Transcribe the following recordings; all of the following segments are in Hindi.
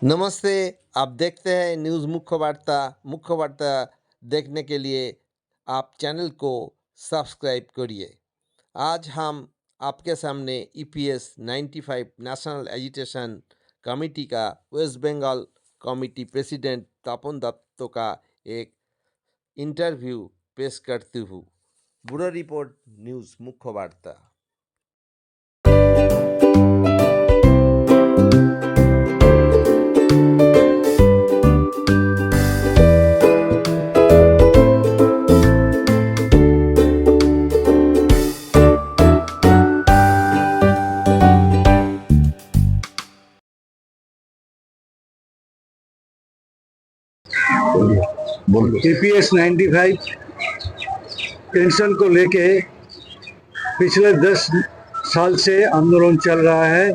नमस्ते। आप देखते हैं न्यूज़ मुख्य वार्ता देखने के लिए आप चैनल को सब्सक्राइब करिए। आज हम आपके सामने ईपीएस 95 नेशनल एजुकेशन कमेटी का वेस्ट बंगाल कमेटी प्रेसिडेंट तपन दत्त का एक इंटरव्यू पेश करती हूँ। ब्यूरो रिपोर्ट न्यूज़ मुख्य वार्ता। ईपीएस 95 पेंशन को लेके पिछले 10 साल से आंदोलन चल रहा है।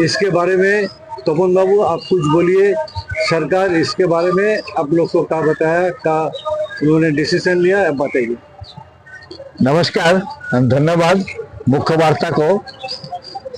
इसके बारे में तपन बाबू आप कुछ बोलिए। सरकार इसके बारे में आप लोग को क्या बताया, क्या उन्होंने डिसीजन लिया, आप बताइए। नमस्कार, धन्यवाद मुख्य वार्ता को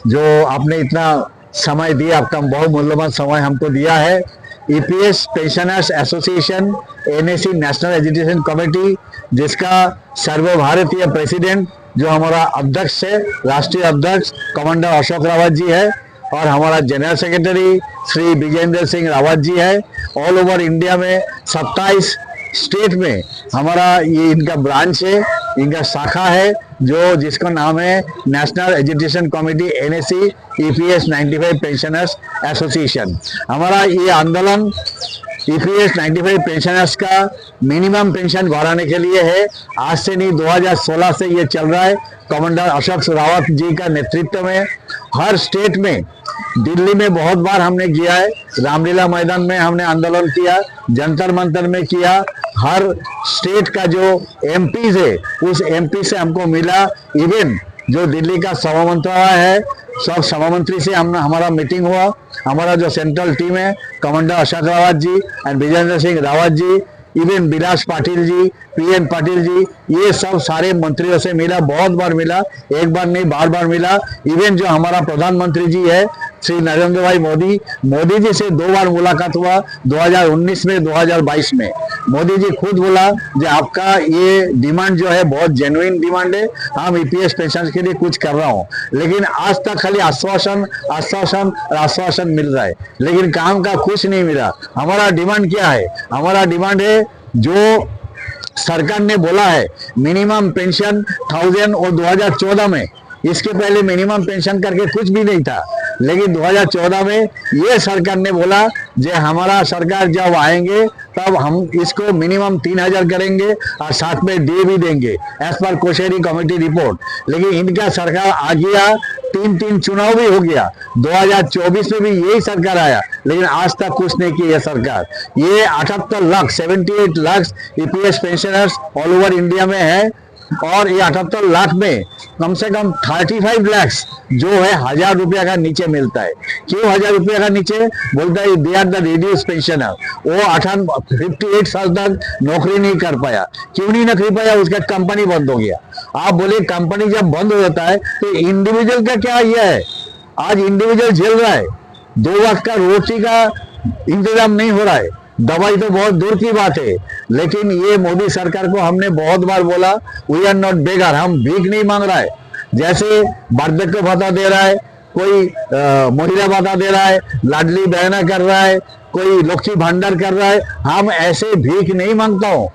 जो आपने इतना समय दिया, आपका बहुत मूल्यवान समय हमको दिया है। EPS pensioners association NAC national education committee, जिसका सर्वभारतीय प्रेसिडेंट जो हमारा अध्यक्ष है, राष्ट्रीय अध्यक्ष कमांडर अशोक रावत जी है, और हमारा जनरल सेक्रेटरी श्री विजेंद्र सिंह रावत जी है। ऑल ओवर इंडिया में 27 स्टेट में हमारा ये इनका ब्रांच है, इनका शाखा है, जो जिसका नाम है national education committee NAC EPS 95 pensioners association. हमारा ये आंदोलन ईपीएस 95 पेंशनर्स का मिनिमम पेंशन बढ़ाने के लिए है। आज से नहीं, 2016 से ये चल रहा है। कमांडर अशोक रावत जी का नेतृत्व में हर स्टेट में, दिल्ली में बहुत बार हमने किया है, रामलीला मैदान में हमने आंदोलन किया, जंतर मंतर में किया। हर स्टेट का जो एमपीज है, उस एमपी से हमको मिला। इवन जो दिल्ली का सभा मंत्रालय है, सब सभा मंत्री से हमारा मीटिंग हुआ। हमारा जो सेंट्रल टीम है, commander Ashok Rawat ji and Vijendra Singh Rawat ji, even Vilas Patil ji, PN Patil ji, ये सब सारे मंत्रियों से मिला, बहुत बार मिला, एक बार नहीं बार बार मिला। इवन जो हमारा प्रधानमंत्री जी है श्री नरेंद्र भाई मोदी जी से 2 बार मुलाकात हुआ, 2019 में, 2022 में। मोदी जी खुद बोला कि आपका ये डिमांड जो है बहुत जेन्युइन डिमांड है, हम ईपीएस पेंशन के लिए कुछ कर रहा हूँ। लेकिन आज तक खाली आश्वासन मिल रहा है, लेकिन काम का कुछ नहीं मिला। हमारा डिमांड क्या है? हमारा डिमांड है जो सरकार ने बोला है मिनिमम पेंशन 1000, और 2014 में, इसके पहले मिनिमम पेंशन करके कुछ भी नहीं था। लेकिन 2014 में ये सरकार ने बोला जो हमारा सरकार जब आएंगे तब हम इसको मिनिमम 3000 करेंगे और साथ में दे भी देंगे एज पर कोशेरी कमेटी रिपोर्ट। लेकिन इनका सरकार आ गया, 3 चुनाव भी हो गया, 2024 में भी यही सरकार आया, लेकिन आज तक कुछ नहीं किया सरकार। ये 78 lakh EPS pensioners all over India में है, और ये 78 लाख में कम से कम 35 लाख जो है 1000 रुपया का नीचे मिलता है। क्यों 1000 रुपया का नीचे? बोलता है they are the reduce pensioner. वो 58 साल तक नौकरी नहीं कर पाया। क्यों नहीं कर पाया? उसका कंपनी बंद हो गया। आप बोले कंपनी जब बंद हो जाता है तो इंडिविजुअल का क्या ये है? आज इंडिविजुअल झेल रहा है, 2 वक्त का रोटी का इंतजाम नहीं हो रहा है, दवाई तो बहुत दूर की बात है। लेकिन ये मोदी सरकार को हमने बहुत बार बोला, वी आर नॉट बेगर, हम भीख नहीं मांग रहा है। जैसे वार्धक्य भत्ता दे रहा है, कोई महिला भत्ता दे रहा है, लाडली बहना कर रहा है, कोई लक्ष्मी भंडार कर रहा है, हम ऐसे भीख नहीं मांगता हूँ।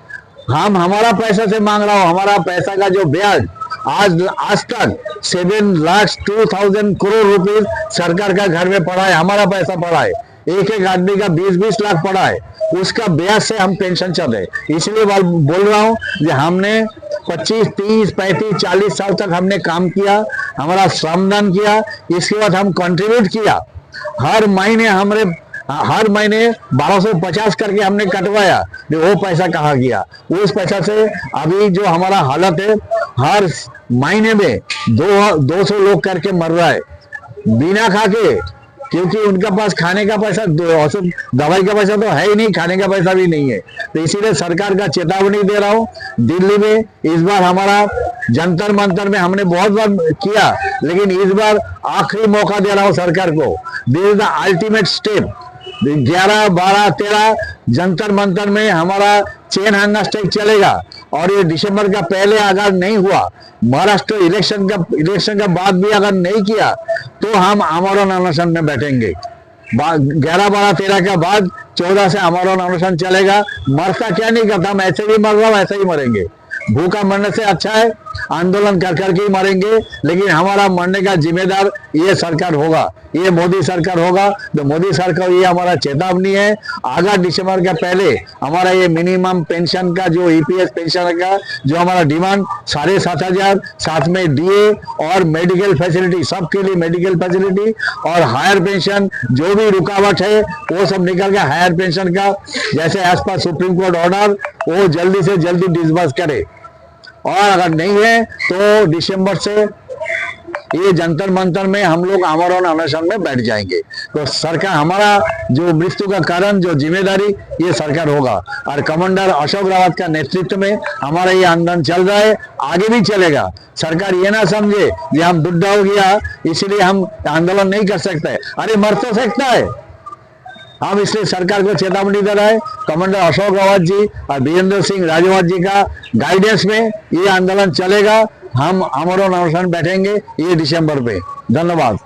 हम हमारा पैसा से मांग रहा हूँ। हमारा पैसा का जो ब्याज आज तक 7,02,000 करोड़ रुपए सरकार का घर में पड़ा है, हमारा पैसा पड़ा है। एक आदमी का 20-20 लाख पड़ा है, उसका ब्याज से हम पेंशन चल रहे। इसलिए बोल रहा हूँ कि हमने 25, 30, 35, 40 साल तक हमने काम किया, हमारा श्रमदान किया, इसके बाद हम कंट्रीब्यूट किया। हर महीने 1250 करके हमने कटवाया, वो पैसा कहाँ गया? उस पैसा से अभी जो हमारा हालत है, हर महीने में 200 लोग करके मर रहा है बिना खा के, क्योंकि उनका पास खाने का पैसा, दवाई का पैसा तो है ही नहीं, खाने का पैसा भी नहीं है। तो इसीलिए सरकार का चेतावनी दे रहा हूँ। दिल्ली में इस बार हमारा जंतर मंतर में हमने बहुत बार किया, लेकिन इस बार आखिरी मौका दे रहा हूँ सरकार को। This is the ultimate step. 11, 12, 13 Jantar Mantar में हमारा चेन हंगा स्ट्राइक चलेगा। और ये दिसंबर का पहले अगर नहीं हुआ, महाराष्ट्र इलेक्शन का बाद भी अगर नहीं किया, तो हम आमरण अनशन में बैठेंगे। 11, 12, 13 के बाद 14 से आमरण अनशन चलेगा। मरता क्या नहीं करता, हम ऐसे भी मर रहा हूं, ऐसे ही मरेंगे। भूखा मरने से अच्छा है आंदोलन कर करके ही मरेंगे, लेकिन हमारा मरने का जिम्मेदार ये सरकार होगा, ये मोदी सरकार होगा। तो मोदी सरकार, ये हमारा चेतावनी है। अगर दिसंबर के पहले हमारा ये मिनिमम पेंशन का जो ईपीएस पेंशन का जो हमारा डिमांड 7,500, साथ में डीए और मेडिकल फैसिलिटी, सबके लिए मेडिकल फैसिलिटी और हायर पेंशन, जो भी रुकावट है वो सब निकल के हायर पेंशन का जैसे as per supreme court order वो जल्दी से जल्दी डिसबर्स करे। और अगर नहीं है तो दिसंबर से ये जंतर मंतर में हम लोग आमरण अनशन में बैठ जाएंगे। तो सरकार, हमारा जो मृत्यु का कारण, जो जिम्मेदारी, ये सरकार होगा। और कमांडर अशोक रावत का नेतृत्व में हमारा ये आंदोलन चल रहा है, आगे भी चलेगा। सरकार ये ना समझे कि हम बुढ़ा हो गया इसलिए हम आंदोलन नहीं कर सकते। अरे मर तो सकता है। हम इसलिए सरकार को चेतावनी दे रहा है। कमांडर अशोक रावत जी और वीरेंद्र सिंह राजौरी जी का गाइडेंस में ये आंदोलन चलेगा। हम आमरण अनशन बैठेंगे ये दिसंबर पे। धन्यवाद।